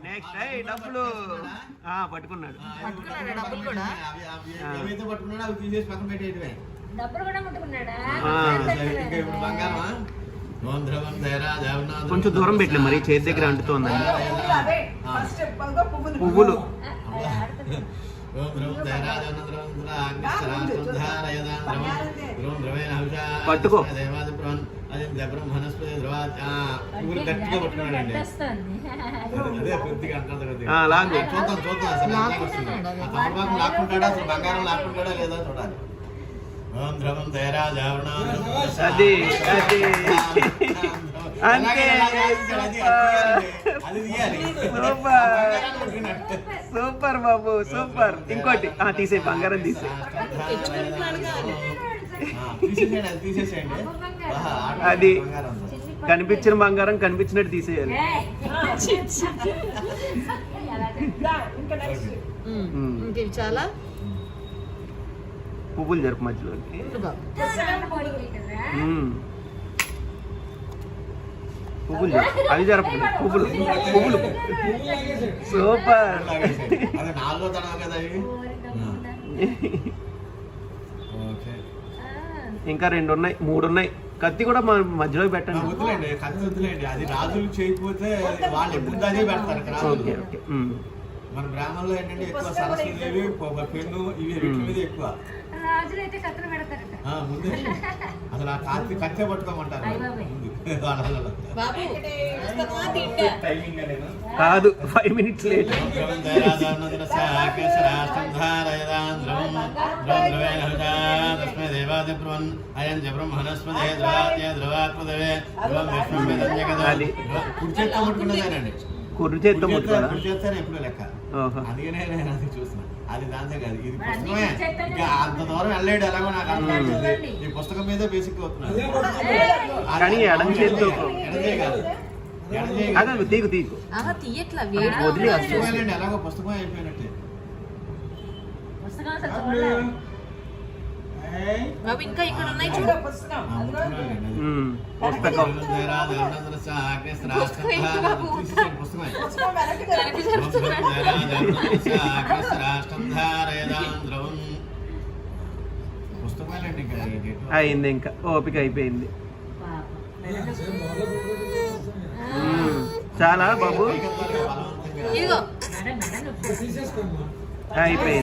Next డబ్బులు పట్టుకున్నాడు. కొంచెం దూరం పెట్టలే మరి చేతి దగ్గర అంటుతోందండి. పువ్వులు పట్టుకో. అది అంతే. సూపర్ బాబు సూపర్. ఇంకోటి తీసే బంగారం తీసే. అది కనిపించిన బంగారం కనిపించినట్టు తీసేయాలి. చాలా పువ్వులు జరుపు మధ్యలో. పువ్వులు అది జరపదు. పువ్వులు పువ్వులు సూపర్. ఇంకా 2 ఉన్నాయి 3 ఉన్నాయి. కత్తి కూడా మధ్యలో పెట్టండి. అది రాజులు చేయకపోతే వాళ్ళు ఎప్పుడు అదే పెడతారు. Okay okay. మన బ్రాహ్మణులు ఏంటంటే ఎక్కువ సరస్వతి పెన్ను ఇవి వీటి మీద ఎక్కువ. ముందే అసలు ఆ కత్తి పట్టుకోమంటారు. కాదు 5 minutes లేట్. కుర్రు చేత్తో ఎప్పుడు లెక్క. అందుకనే నేను అది చూస్తున్నా. అది దాంతే కాదు, ఇది పుస్తకమే. ఇంకా అంత దూరం వెళ్ళాడు ఎలాగో నాకు అర్థమవుతుంది. ఈ పుస్తకం మీద బేసిక్ అవుతున్నాడు. ఎలాగో పుస్తకం అయిపోయినట్టే. ఇంకా ఇక్కడ ఉన్నాయి చూడు. పుస్తకం అయింది. ఇంకా ఓపిక అయిపోయింది. చాలా బాబు అయిపోయింది.